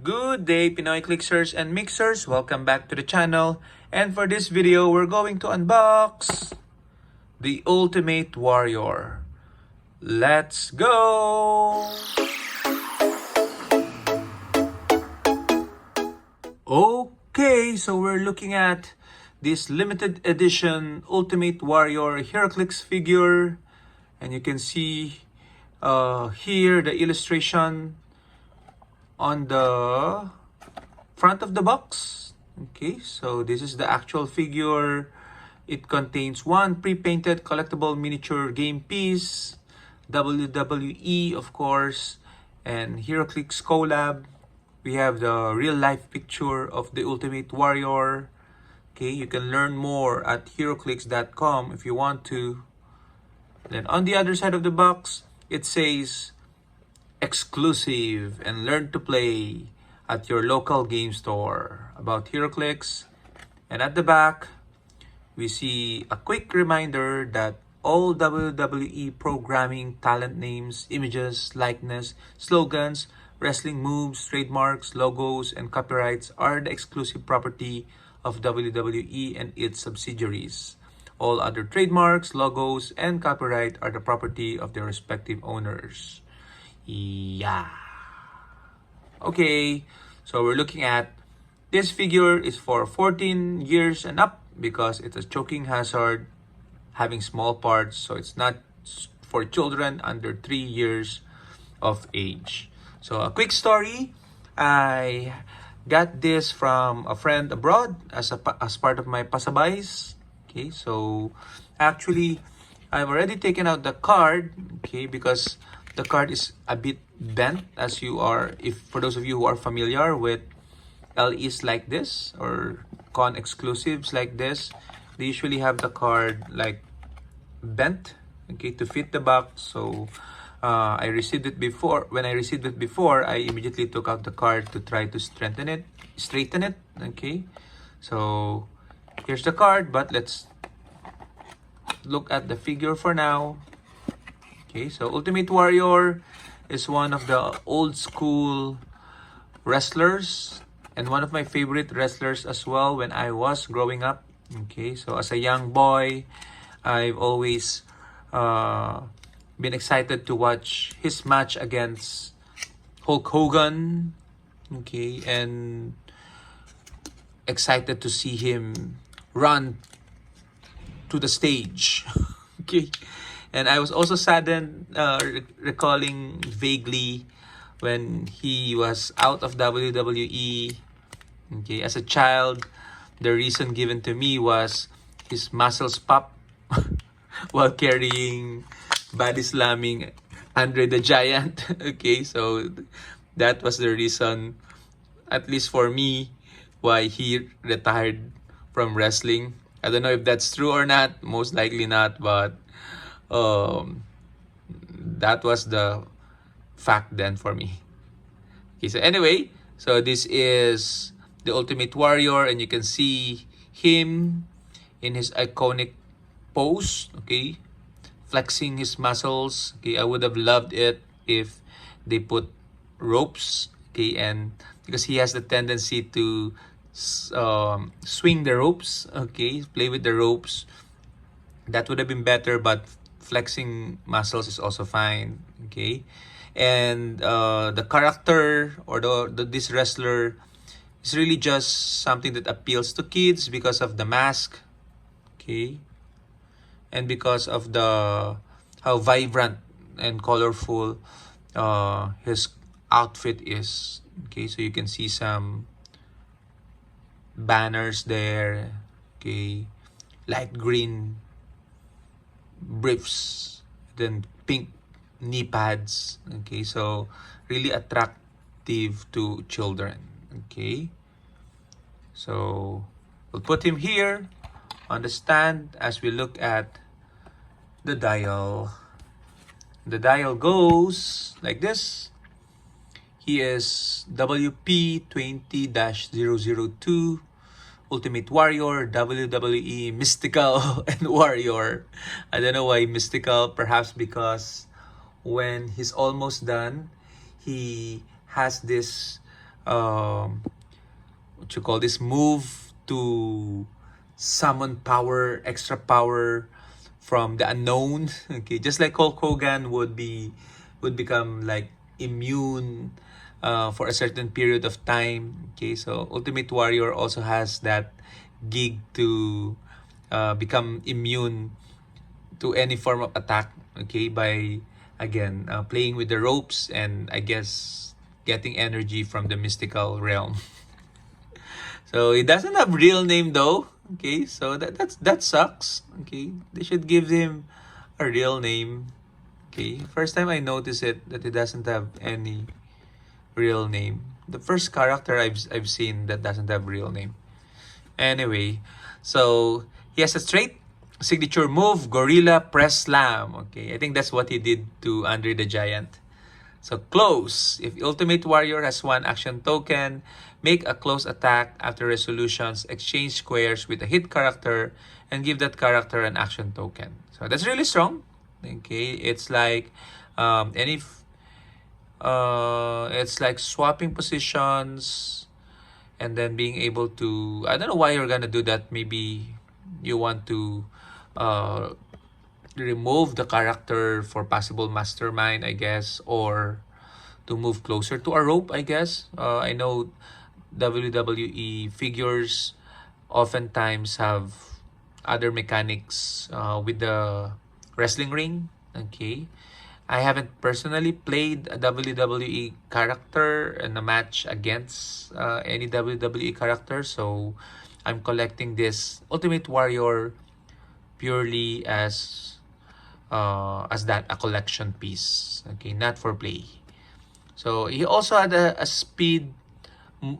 Good day, Pinoy Clixers and Mixers. Welcome back to the channel. And for this video, we're going to unbox the Ultimate Warrior. Let's go! Okay, so we're looking at this limited edition Ultimate Warrior Heroclix figure. And you can see here the illustration on the front of the box. Okay, so this is the actual figure. It contains one pre-painted collectible miniature game piece, WWE of course, and Heroclix collab. We have the real life picture of the Ultimate Warrior. Okay, you can learn more at heroclix.com if you want to. Then on the other side of the box, it says exclusive and learn to play at your local game store about Heroclix. And at the back, we see a quick reminder that all WWE programming, talent names, images, likeness, slogans, wrestling moves, trademarks, logos, and copyrights are the exclusive property of WWE and its subsidiaries. All other trademarks, logos, and copyright are the property of their respective owners. Yeah. Okay, so we're looking at this figure is for 14 years and up because it's a choking hazard, having small parts, so it's not for children under 3 years of age. So a quick story, I got this from a friend abroad as part of my pasabays. Okay, so actually I've already taken out the card, okay, because the card is a bit bent, as you are, if for those of you who are familiar with LEs like this or con exclusives like this, they usually have the card like bent, okay, to fit the box. So I received it before. When I received it before, I immediately took out the card to try to straighten it. Okay, so here's the card, but let's look at the figure for now. Okay, so Ultimate Warrior is one of the old school wrestlers and one of my favorite wrestlers as well when I was growing up. Okay, so as a young boy, I've always been excited to watch his match against Hulk Hogan. Okay, and excited to see him run to the stage. Okay, and I was also saddened recalling vaguely when he was out of WWE. Okay, as a child, the reason given to me was his muscles pop while carrying, body slamming Andre the Giant. Okay, so that was the reason, at least for me, why he retired from wrestling. I don't know if that's true or not, most likely not, but that was the fact then for me. Okay, so anyway, so this is the Ultimate Warrior, and you can see him in his iconic pose, okay, flexing his muscles. Okay, I would have loved it if they put ropes, okay, and because he has the tendency to swing the ropes, okay, play with the ropes, that would have been better, but flexing muscles is also fine. Okay, and the character or this wrestler is really just something that appeals to kids because of the mask, okay, and because of the how vibrant and colorful his outfit is. Okay, so you can see some banners there, okay, light green briefs, then pink knee pads. Okay, so really attractive to children. Okay, so we'll put him here on the stand as we look at the dial. The dial goes like this. He is WP20-002 Ultimate Warrior, WWE Mystical and Warrior. I don't know why mystical, perhaps because when he's almost done, he has this what you call this, move to summon power, extra power from the unknown. Okay, just like Hulk Hogan would become like immune for a certain period of time. Okay, so Ultimate Warrior also has that gig to become immune to any form of attack. Okay, by again playing with the ropes and I guess getting energy from the mystical realm. So he doesn't have real name though. Okay, so that sucks. Okay, they should give him a real name. Okay, first time I noticed it that he doesn't have any real name. The first character I've seen that doesn't have real name. Anyway, so he has a straight signature move, Gorilla Press Slam. Okay, I think that's what he did to Andre the Giant. So close. If Ultimate Warrior has one action token, make a close attack after resolutions, exchange squares with a hit character, and give that character an action token. So that's really strong. Okay, it's like it's like swapping positions and then being able to, I don't know why you're gonna do that. Maybe you want to uh, remove the character for possible mastermind, I guess, or to move closer to a rope, I guess. I know WWE figures oftentimes have other mechanics with the wrestling ring. Okay, I haven't personally played a WWE character in a match against any WWE character, so I'm collecting this Ultimate Warrior purely as that, a collection piece. Okay, not for play. So he also had a speed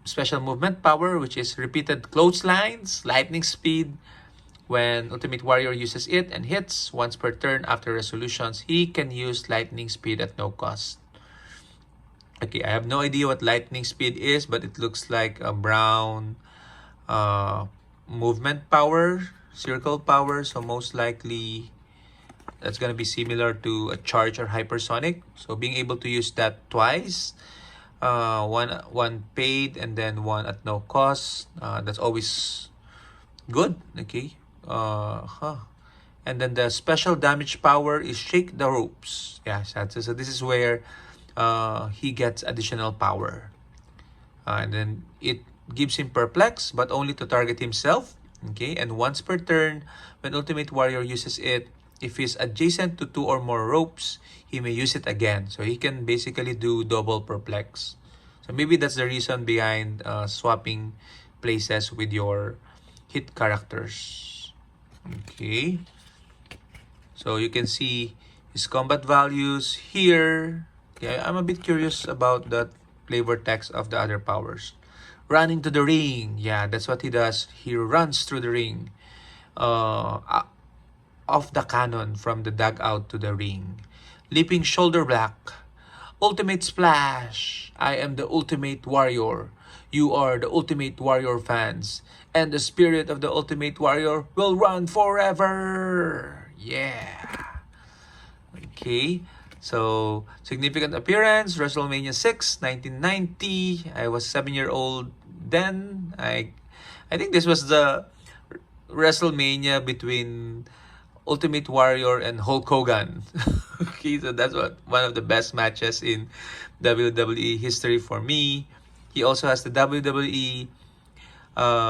special movement power, which is repeated clotheslines, lightning speed. When Ultimate Warrior uses it and hits once per turn after resolutions, he can use lightning speed at no cost. Okay, I have no idea what lightning speed is, but it looks like a brown movement power, circle power. So most likely that's going to be similar to a charge or hypersonic. So being able to use that twice, one paid and then one at no cost, that's always good. Okay. And then the special damage power is shake the ropes. Yeah, so this is where he gets additional power. And then it gives him perplex, but only to target himself. Okay, and once per turn, when Ultimate Warrior uses it, if he's adjacent to 2 or more ropes, he may use it again. So he can basically do double perplex. So maybe that's the reason behind swapping places with your hit characters. Okay, so you can see his combat values here. Yeah, I'm a bit curious about that flavor text of the other powers. Running to the ring. Yeah, that's what he does. He runs through the ring. Off the cannon from the dugout to the ring. Leaping shoulder block. Ultimate splash. I am the Ultimate Warrior. You are the Ultimate Warrior fans. And the spirit of the Ultimate Warrior will run forever. Yeah. Okay. So, significant appearance, WrestleMania 6, 1990. I was 7-year-old then. I think this was the WrestleMania between Ultimate Warrior and Hulk Hogan. Okay, so that's one of the best matches in WWE history for me. He also has the WWE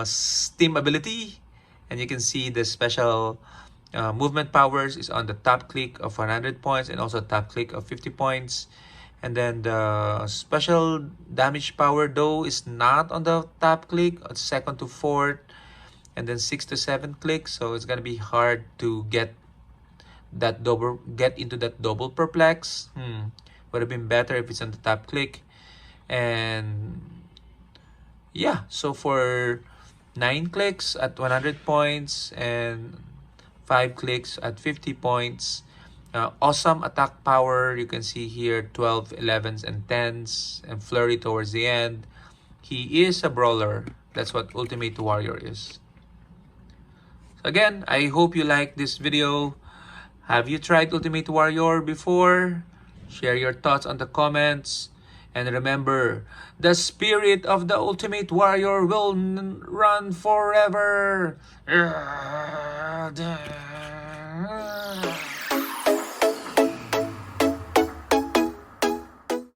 Steam ability, and you can see the special movement powers is on the top click of 100 points and also top click of 50 points. And then the special damage power though is not on the top click, it's second to fourth, and then 6 to 7 clicks. So it's gonna be hard to get into that double perplex. Would have been better if it's on the top click. And yeah, so for 9 clicks at 100 points and 5 clicks at 50 points. Awesome attack power. You can see here 12, 11s, and 10s, and flurry towards the end. He is a brawler. That's what Ultimate Warrior is. So again, I hope you like this video. Have you tried Ultimate Warrior before? Share your thoughts on the comments. And remember, the spirit of the ultimate warrior will run forever.